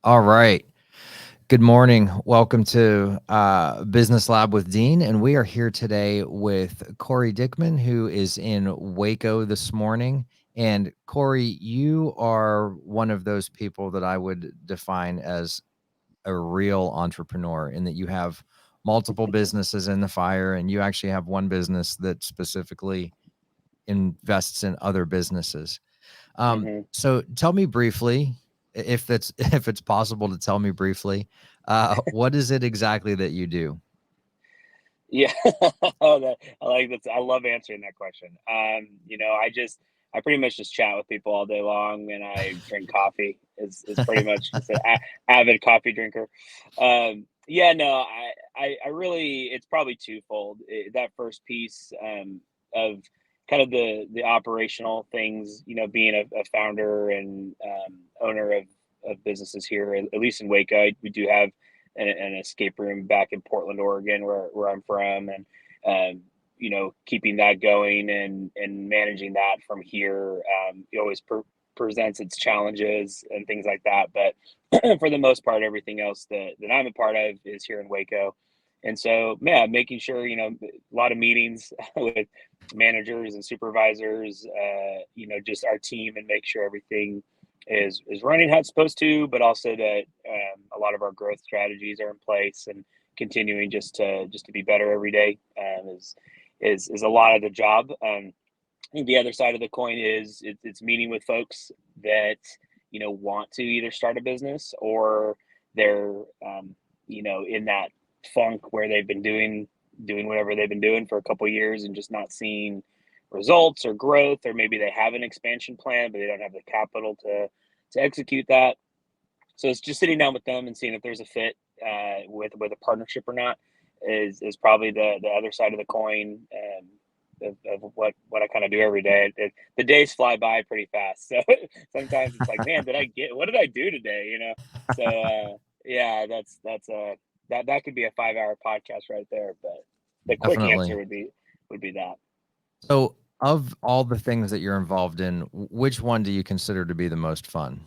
All right. Good morning. Welcome to Business Lab with Dean. And we are here today with Cory Dickman, who is in Waco this morning. And Cory, you are one of those people that I would define as a real entrepreneur in that you have multiple businesses in the fire and you actually have one business that specifically invests in other businesses. hmm So tell me briefly, if that's if it's possible to tell me briefly, what is it exactly that you do? Yeah, oh, I like that. I love answering that question. I pretty much just chat with people all day long, and I drink coffee. Is pretty much just an avid coffee drinker. Yeah, no, I really, it's probably twofold. That first piece of kind of the operational things, being a founder and owner of businesses here, at least in Waco, we do have an escape room back in Portland, Oregon, where I'm from, and keeping that going and managing that from here, it always presents its challenges and things like that. But for the most part, everything else that I'm a part of is here in Waco. And so, yeah, making sure, a lot of meetings with managers and supervisors, just our team, and make sure everything is running how it's supposed to, but also that a lot of our growth strategies are in place, and continuing just to be better every day is a lot of the job. I think the other side of the coin is it's meeting with folks that want to either start a business, or they're in that funk where they've been doing whatever they've been doing for a couple years and just not seeing results or growth, or maybe they have an expansion plan but they don't have the capital to execute that. So it's just sitting down with them and seeing if there's a fit with a partnership or not is probably the other side of the coin. Of what I kind of do every day. The days fly by pretty fast, so sometimes it's like, man, what did I do today? So yeah, that could be a 5 hour podcast right there. But the quick answer Definitely. would be that. So, of all the things that you're involved in, which one do you consider to be the most fun?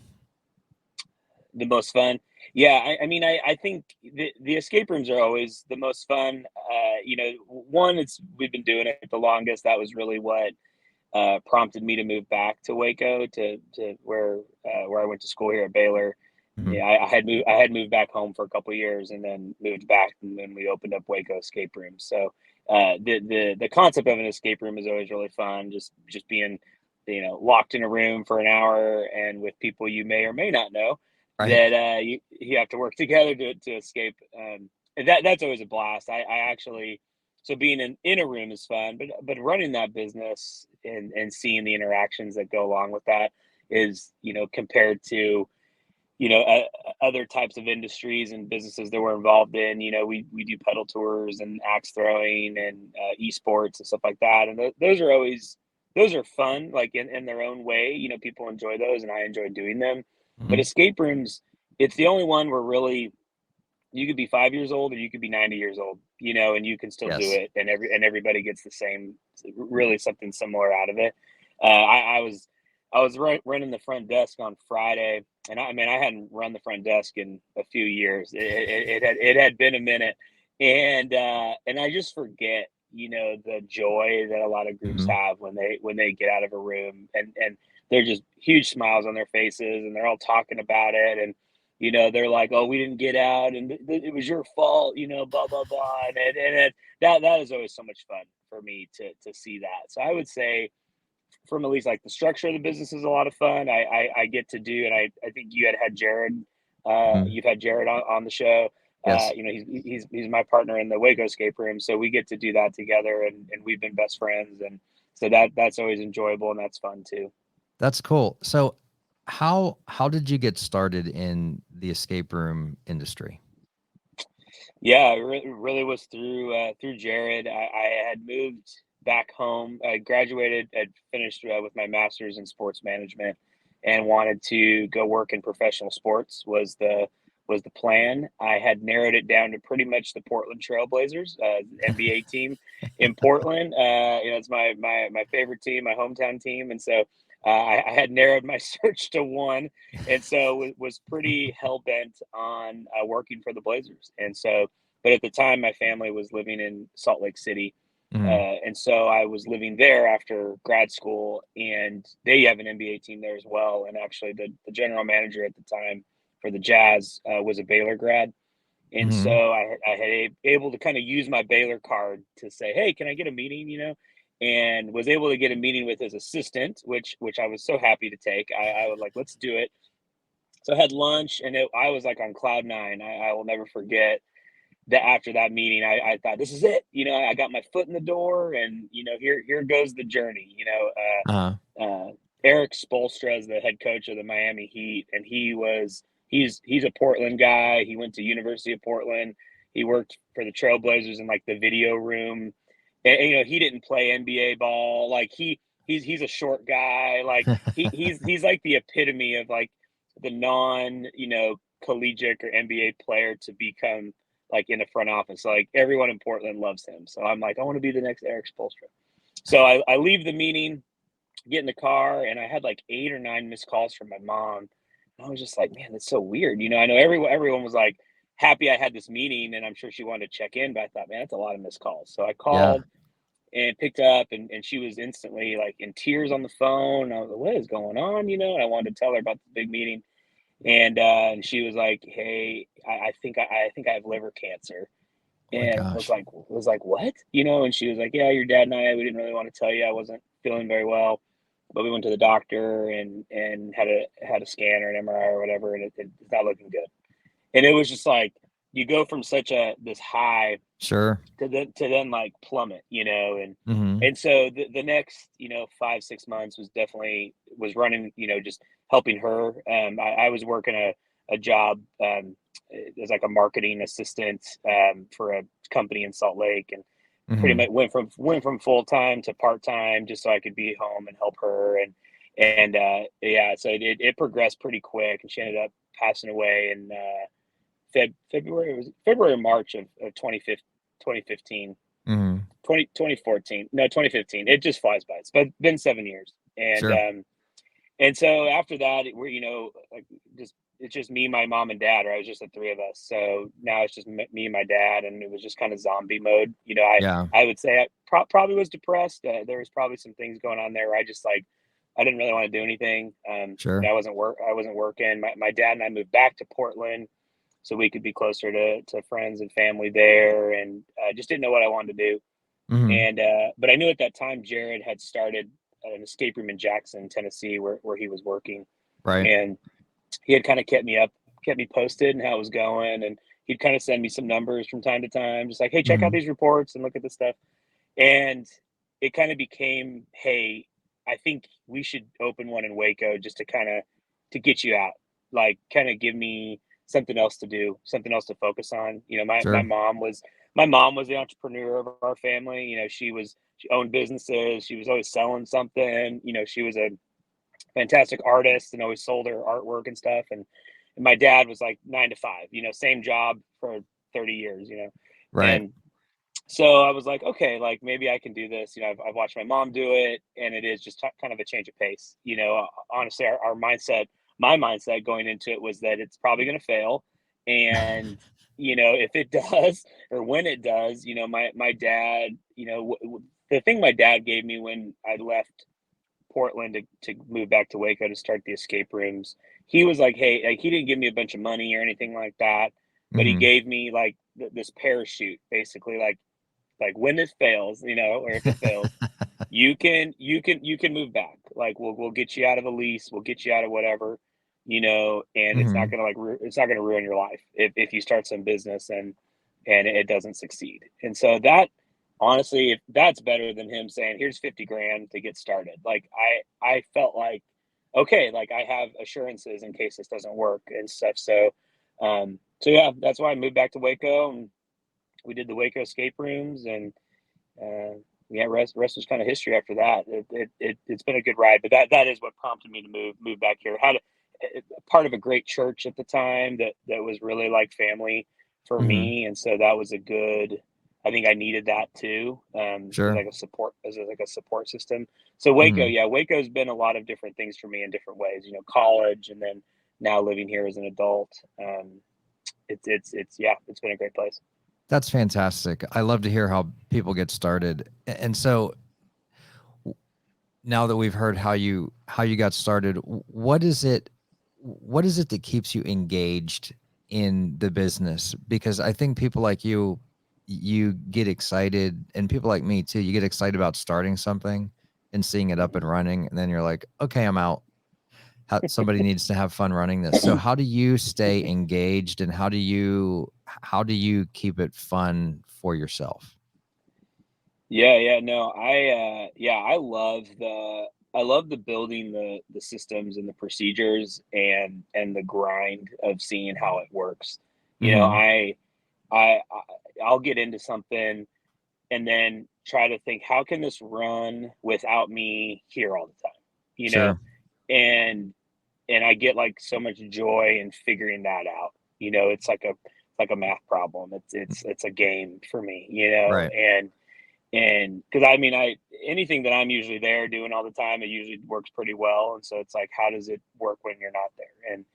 The most fun. Yeah, I mean, I think the escape rooms are always the most fun. One, it's we've been doing it the longest. That was really what prompted me to move back to Waco, to where I went to school here at Baylor. Mhm. Yeah, I had moved back home for a couple of years, and then moved back, and then we opened up Waco Escape Rooms. So the concept of an escape room is always really fun. Just being locked in a room for an hour, and with people you may or may not know, Right. that you have to work together to escape. And that's always a blast. I actually, so being in a room is fun, but running that business and seeing the interactions that go along with that is, compared to other types of industries and businesses that we're involved in. We do pedal tours and axe throwing and esports and stuff like that, and those are fun, like in their own way. People enjoy those, and I enjoy doing them. But Mhm. escape rooms, it's the only one where really you could be 5 years old or you could be 90 years old, and you can still do Yes. it, and everybody gets the same, really something similar out of it. I was running the front desk on Friday, and I mean, I hadn't run the front desk in a few years. It had been a minute, and I just forget, the joy that a lot of groups Mhm. have when they get out of a room, and they're just huge smiles on their faces, and they're all talking about it, and they're like, "Oh, we didn't get out, and it was your fault," blah blah blah, that is always so much fun for me to see that. So I would say, from at least like the structure of the business is a lot of fun. I get to do, and I think you had Jared, Mhm. you've had Jared on the show. Yes. He's my partner in the Waco Escape Room, so we get to do that together, and we've been best friends, and so that's always enjoyable, and that's fun too. That's cool. So, how did you get started in the escape room industry? Yeah, it really was through Jared. I had moved back home. I graduated, had finished with my master's in sports management, and wanted to go work in professional sports. Was the plan. I had narrowed it down to pretty much the Portland Trailblazers, NBA team in Portland. It's my favorite team, my hometown team, and so I had narrowed my search to one, and so was pretty hell bent on working for the Blazers. And so, but at the time, my family was living in Salt Lake City, Mhm. and so I was living there after grad school, and they have an NBA team there as well. And actually, the general manager at the time for the Jazz was a Baylor grad. And Mhm. so I had able to kind of use my Baylor card to say, "Hey, can I get a meeting?" And was able to get a meeting with his assistant, which I was so happy to take. I was like, "Let's do it." So I had lunch, and I was like on cloud nine. I will never forget that after that meeting, I thought, "This is it." I got my foot in the door, and here goes the journey. Uh-huh. Eric Spoelstra is the head coach of the Miami Heat, and he's a Portland guy. He went to University of Portland. He worked for the Trailblazers in like the video room, and he didn't play NBA ball. Like he's a short guy. Like he's like the epitome of like the non collegiate or NBA player to become like in the front office. Like everyone in Portland loves him. So I'm like, I want to be the next Eric Spoelstra. So I leave the meeting, get in the car, and I had like 8 or 9 missed calls from my mom. And I was just like, "Man, that's so weird." I know everyone was like happy I had this meeting, and I'm sure she wanted to check in, but I thought, "Man, that's a lot of missed calls." So I Yeah. called and picked up, and she was instantly like in tears on the phone. I was like, "What is going on?" And I wanted to tell her about the big meeting. And she was like, "Hey, I think I have liver cancer." Oh my And gosh. was like, "What?" And she was like, "Yeah, your dad and we didn't really want to tell you. I wasn't feeling very well, but we went to the doctor and had a scan or an MRI or whatever, and it's not looking good." And it was just like you go from such a this high Sure. to then like plummet, Mhm. and so the next 5 6 months was running, just helping her. I was working a job as like a marketing assistant for a company in Salt Lake, and pretty Mhm. much went from full time to part time just so I could be home and help her. And yeah, so it progressed pretty quick, and she ended up passing away in February. It was February or March of 2015, Mhm. 2014. No, 2015. It just flies by. It's been 7 years. And Sure. and so after that, we're like just it's just me, my mom, and dad. Right, it was just the three of us. So now it's just me and my dad, and it was just kind of zombie mode. Yeah. I would say I probably was depressed. There was probably some things going on there where I didn't really want to do anything. Sure. I wasn't working. My dad and I moved back to Portland so we could be closer to friends and family there, and just didn't know what I wanted to do. Mhm. And but I knew at that time Jared had started an escape room in Jackson, Tennessee, where he was working, Right. and he had kind of kept me posted and how it was going, and he'd kind of send me some numbers from time to time, just like, "Hey, check out Mhm. these reports and look at this stuff." And it kind of became, "Hey, I think we should open one in Waco just to get you out, like kind of give me something else to do, something else to focus on." My Sure. mom was the entrepreneur of our family. She owned businesses. She was always selling something. She was a fantastic artist and always sold her artwork and stuff. And my dad was like 9 to 5, same job for 30 years, Right. and so I was like, okay, like maybe I can do this. I've watched my mom do it, and it is just kind of a change of pace. Honestly, our mindset, my mindset going into it was that it's probably going to fail, and if it does or when it does, my dad, the thing my dad gave me when I left Portland to move back to Waco to start the escape rooms, he was like, hey, like he didn't give me a bunch of money or anything like that, but he Mhm. gave me like this parachute, basically, like when it fails, or if it fails, you can move back. Like we'll get you out of a lease, we'll get you out of whatever, and it's not Mhm. gonna it's not gonna ruin your life if you start some business and it doesn't succeed. And so that honestly, if that's better than him saying, "Here's 50 grand to get started." Like I felt like okay, like I have assurances in case this doesn't work and stuff. So yeah, that's why I moved back to Waco, and we did the Waco escape rooms, and uh, yeah, rest was kind of history after that. It's been a good ride, but that is what prompted me to move back here. Had part of a great church at the time that was really like family for Mhm. me, and so that was a good. I think I needed that too, as Sure. like a support system. So Mhm. Waco's been a lot of different things for me in different ways. College, and then now living here as an adult. It's it's been a great place. That's fantastic. I love to hear how people get started. And so now that we've heard how you got started, what is it that keeps you engaged in the business? Because I think people like you get excited, and people like me too, you get excited about starting something and seeing it up Mhm. and running, and then you're like, okay, I'm out. Somebody needs to have fun running this. So how do you stay engaged, and how do you keep it fun for yourself? Yeah, no, I love the building the systems and the procedures and the grind of seeing how it works. You know, Hmm. I'll get into something and then try to think, how can this run without me here all the time? You know, Sure. and I get like so much joy in figuring that out. It's like a math problem. It's a game for me, Right. and because I mean, I anything that I'm usually there doing all the time, it usually works pretty well. And so it's like, how does it work when you're not there? And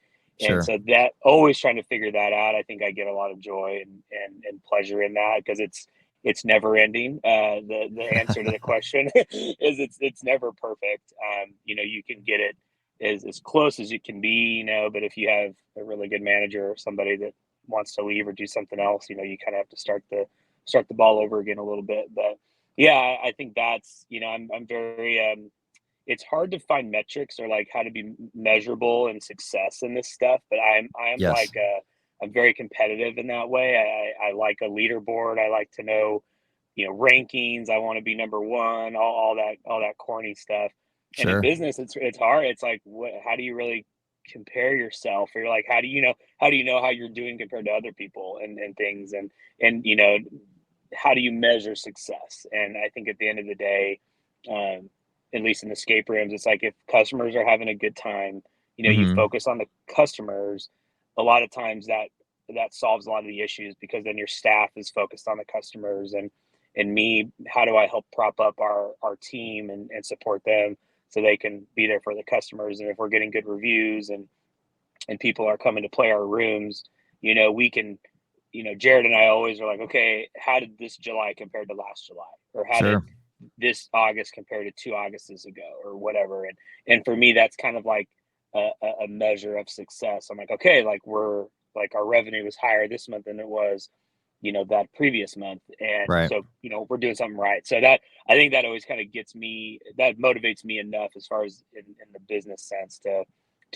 Sure. so that always trying to figure that out, I think I get a lot of joy and pleasure in that, because it's never ending. The answer to the question is it's never perfect. You can get it as close as you can be, but if you have a really good manager or somebody that wants to leave or do something else, you kind of have to start the ball over again a little bit. But yeah, I think I'm very it's hard to find metrics or like how to be measurable and success in this stuff, but I'm like Yes. I'm very competitive in that way. I like a leaderboard. I like to know, rankings. I want to be number one, all that corny stuff. And in Sure. business, it's hard. It's like, how do you really compare yourself? Or like, how do you know how you're doing compared to other people and things, and how do you measure success? And I think at the end of the day, um, at least in escape rooms, it's like if customers are having a good time, you Mhm. focus on the customers. A lot of times that solves a lot of the issues, because then your staff is focused on the customers, and me, how do I help prop up our team and support them so they can be there for the customers? And if we're getting good reviews and people are coming to play our rooms, we can, Jared and I always are like, okay, how did this July compare to last July? Or how did Sure. this August compare to 2 Augusts ago, or whatever? And for me, that's kind of like a measure of success. I'm like, okay, like our revenue was higher this month than it was, that previous month. And Right. so, we're doing something right. So that, I think that always kind of that motivates me enough as far as in the business sense to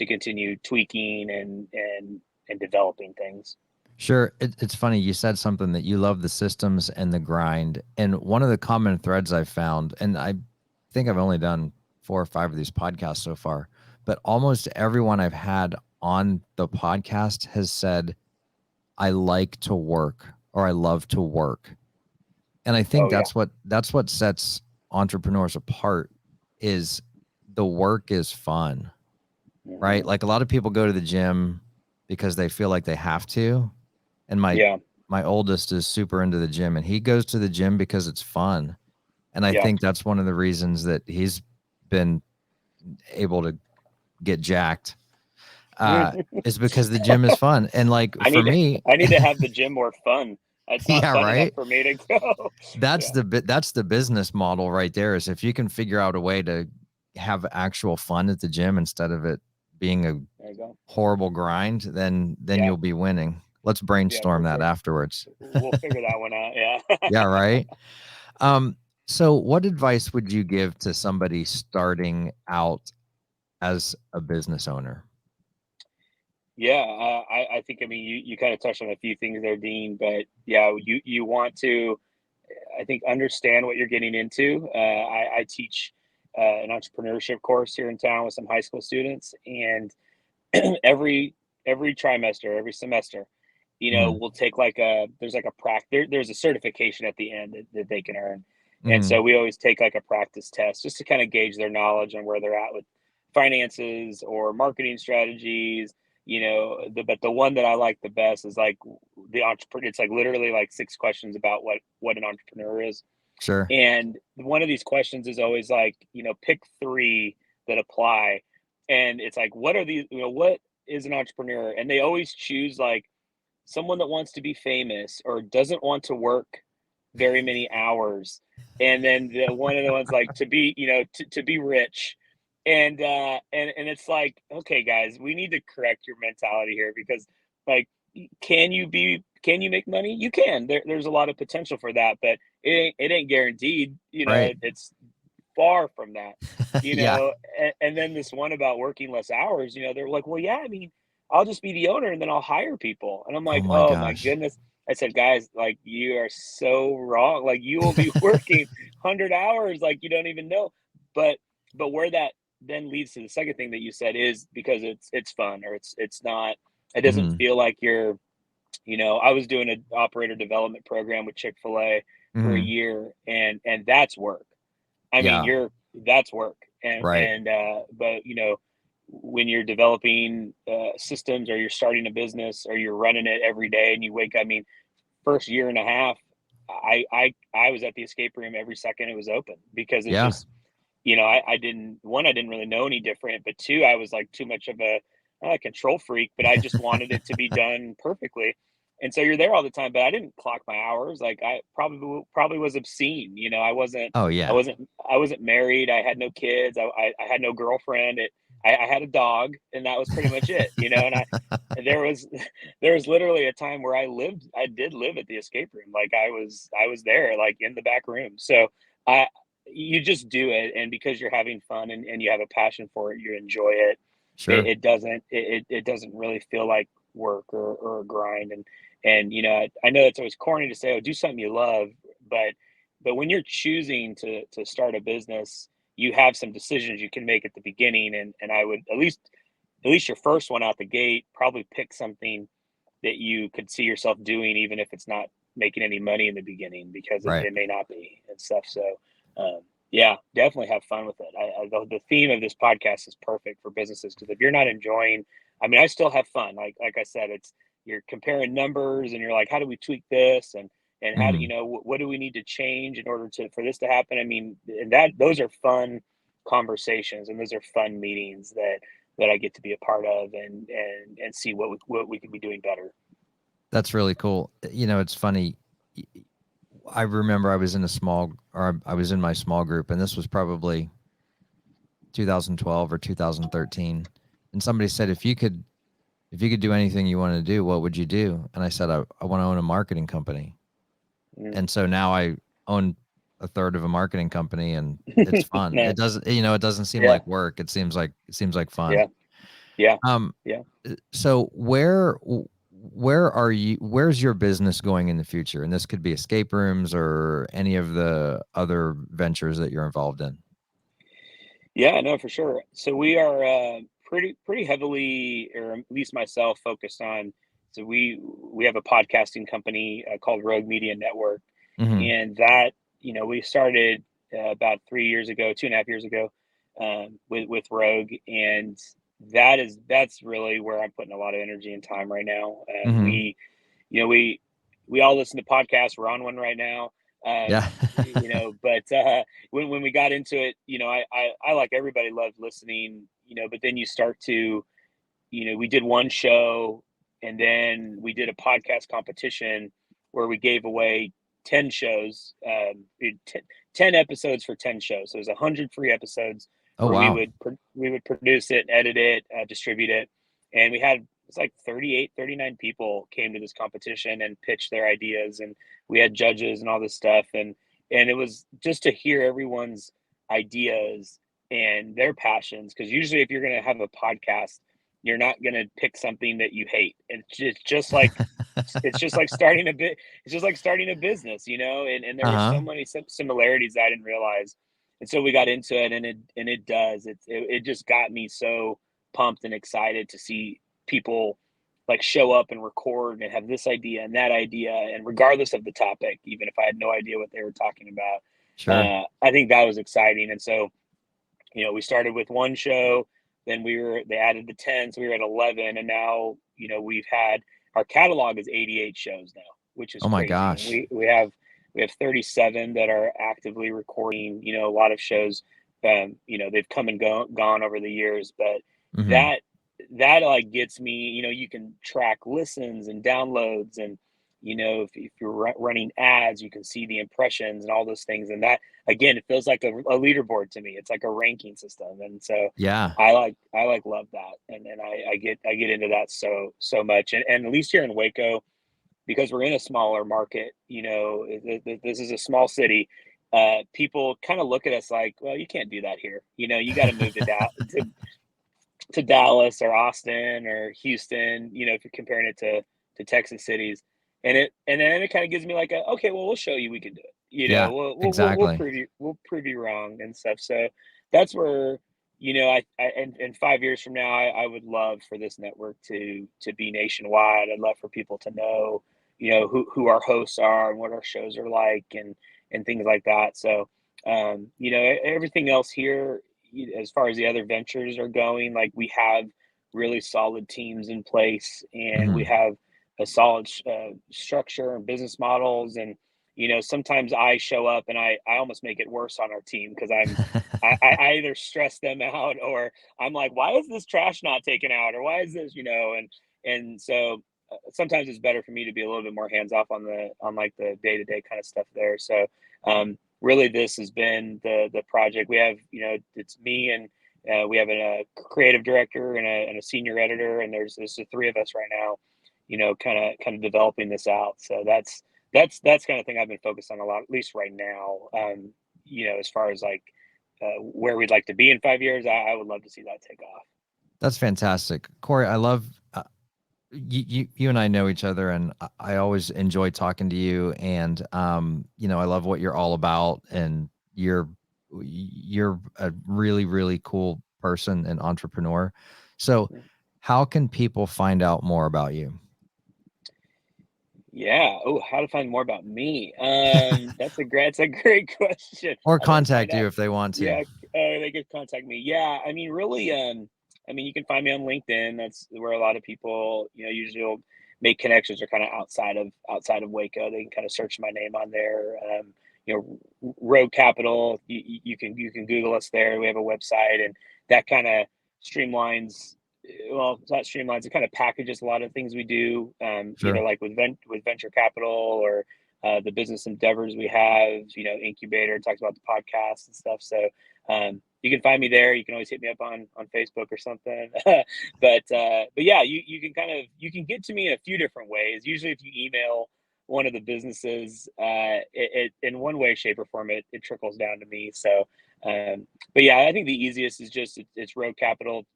continue tweaking and developing things. Sure. It's funny. You said something that you love the systems and the grind. And one of the common threads I've found, and I think I've only done 4 or 5 of these podcasts so far, but almost everyone I've had on the podcast has said, I like to work, or I love to work. And I think Oh yeah. that's what sets entrepreneurs apart, is the work is fun, right? Hmm. Like a lot of people go to the gym because they feel like they have to. And Yeah. my oldest is super into the gym, and he goes to the gym because it's fun. And I Yeah. think that's one of the reasons that he's been able to get jacked, uh, is because the gym is fun. And like I for need to me, I need to have the gym more fun. It's not yeah, fun enough right. for me to go. That's Yeah. that's the business model right there, is if you can figure out a way to have actual fun at the gym instead of it being a There you go. horrible grind, then Yeah. you'll be winning. Let's Yeah, brainstorm for that sure. afterwards. We'll figure that one out. Yeah, Yeah. right. So what advice would you give to somebody starting out as a business owner? Yeah, I think, I mean, you kind of touched on a few things there, Dean, but yeah, you want to, I think, understand what you're getting into. I teach an entrepreneurship course here in town with some high school students, and every trimester, every semester, Mhm. we'll take like there's like a there's a certification at the end that they can earn. And Mhm. so we always take like a practice test just to kind of gauge their knowledge and where they're at with finances or marketing strategies, but the one that I like the best is like the entrepreneur. It's like literally like 6 questions about what an entrepreneur is. Sure. And one of these questions is always like, pick three that apply. And it's like, what are these, what is an entrepreneur? And they always choose like someone that wants to be famous or doesn't want to work very many hours. And then one of the ones like to be, to be rich. And it's like, okay, guys, we need to correct your mentality here because like, can you make money? You can. There's a lot of potential for that, but it ain't guaranteed. Right. It's far from that. Yeah. And then this one about working less hours. They're like, well, yeah, I mean, I'll just be the owner and then I'll hire people. And I'm Oh like, my oh my gosh. goodness. I said, guys, like you are so wrong. Like you will be working 100 hours, like you don't even know. But where that then leads to the second thing that you said is because it's fun or it's not. It doesn't Mhm. feel like you're I was doing an operator development program with Chick-fil-A for a Mhm. year and that's work. I mean, Yeah. that's work. And Right. but when you're developing systems or you're starting a business or you're running it every day and you wake up, I mean, first year and a half, I was at the escape room every second it was open because it Yeah. just I didn't really know any different, but two, I was like too much of a not a control freak, but I just wanted it to be done perfectly. And so you're there all the time, but I didn't clock my hours. Like I probably was obscene. Oh, I yeah. wasn't I wasn't married. I had no kids. I had no girlfriend. I had a dog, and that was pretty much it. And there was there was literally a time where I did live at the escape room. Like I was there, like in the back room. So I you just do it, and because you're having fun and you have a passion for it, you enjoy it. Sure. It doesn't really feel like work or a grind. And I know it's always corny to say, oh, do something you love, but when you're choosing to start a business, you have some decisions you can make at the beginning, and I would at least your first one out the gate, probably pick something that you could see yourself doing, even if it's not making any money in the beginning, because it, Right. it may not be and stuff. So, yeah, definitely have fun with it. The theme of this podcast is perfect for businesses because if you're not enjoying, I mean, I still have fun. Like I said, it's you're comparing numbers and you're like, how do we tweak this and how do Mhm. what do we need to change in order to for this to happen? I mean, and that those are fun conversations and those are fun meetings that I get to be a part of and see what we could be doing better. That's really cool. It's funny. y- I remember I was in my small group, and this was probably 2012 or 2013. And somebody said, if you could do anything you want to do, what would you do? And I said, I want to own a marketing company. Mm. And so now I own a third of a marketing company, and it's fun. It Nice. doesn't, it doesn't seem Yeah. like work. It seems like fun. Yeah. Yeah. Um, Yeah. so where's your business going in the future? And this could be escape rooms or any of the other ventures that you're involved in. Yeah, no, for sure. So we are pretty heavily, or at least myself, focused on. So we have a podcasting company called Rogue Media Network, Hmm. and that we started about 3 years ago, 2.5 years ago, with Rogue, and that's really where I'm putting a lot of energy and time right now. Hmm. You know, we we all listen to podcasts. We're on one right now. Yeah. But when we got into it, I like everybody loved listening, but then you start to, we did one show and then we did a podcast competition where we gave away 10 shows, 10 episodes for 10 shows. So it was 100 free episodes Oh, where wow. we would produce it, edit it, distribute it. And we had, it's like 38, 39 people came to this competition and pitched their ideas. And we had judges and all this stuff. And it was just to hear everyone's ideas and their passions. Cause usually if you're going to have a podcast, you're not going to pick something that you hate. It's just like starting a bit. It's just like starting a business, And there were so Uh-huh. many similarities I didn't realize, and so we got into it, and it does. It just got me so pumped and excited to see people like show up and record and have this idea and that idea, and regardless of the topic, even if I had no idea what they were talking about, Sure. I think that was exciting. And so we started with one show. Then they added the 10, so we were at 11, and now, we've had our catalog is 88 shows now, which is Oh my crazy. And gosh. we have 37 that are actively recording. A lot of shows, they've come and gone over the years, but Hmm. that that like gets me. You can track listens and downloads, and if you're running ads, you can see the impressions and all those things. And that, again, it feels like a leaderboard to me. It's like a ranking system, and so Yeah. I love that, and I get into that so much. And at least here in Waco, because we're in a smaller market, this is a small city. People kind of look at us like, well, you can't do that here. You got to move to Dallas or Austin or Houston. If you're comparing it to Texas cities, and then it kind of gives me like, okay, well, we'll show you we can do it. Yeah, We'll exactly. prove you wrong and stuff. So that's where, in 5 years from now, I would love for this network to be nationwide. I'd love for people to know, who our hosts are and what our shows are like, and things like that. So, everything else here, as far as the other ventures are going, like, we have really solid teams in place, and we Hmm. have a solid structure and business models. And sometimes I show up and I almost make it worse on our team, because I either stress them out, or I'm like, why is this trash not taken out, or why is this, and so sometimes it's better for me to be a little bit more hands off on like the day-to-day kind of stuff there. So, really, this has been the project. We have, it's me, and we have a creative director and a senior editor, and there's the three of us right now, kind of developing this out. So that's kind of thing I've been focused on a lot, at least right now. As far as like where we'd like to be in 5 years, I would love to see that take off. That's fantastic. Cory, I love you and I know each other, and I always enjoy talking to you. And I love what you're all about, and you're a really, really cool person and entrepreneur. So, how can people find out more about you? Yeah. Oh, how to find more about me? That's a great question. Or How do I find contact you out? if they want to. Yeah, they could contact me. Yeah, I mean, really, you can find me on LinkedIn. That's where a lot of people, usually will make connections, or kind of outside of Waco. They can kind of search my name on there. Road Capital. You can Google us there. We have a website, and that kind of streamlines. Well, it's not streamlines. It kind of packages a lot of things we do. Sure. Like with venture capital, or the business endeavors we have. Incubator talks about the podcast and stuff. So, you can find me there. You can always hit me up on Facebook or something. But yeah, you can get to me in a few different ways. Usually, if you email one of the businesses, it in one way, shape, or form, it trickles down to me. So, but yeah, I think the easiest is just it's Road Capital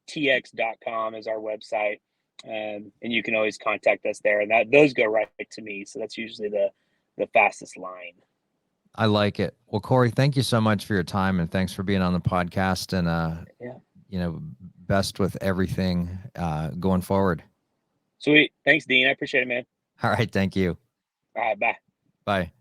tx.com is our website. And you can always contact us there, and that those go right to me. So that's usually the fastest line. I like it. Well, Cory, thank you so much for your time, and thanks for being on the podcast. And Yeah. best with everything going forward. Sweet. Thanks, Dean. I appreciate it, man. All right, thank you. All right. Bye. Bye.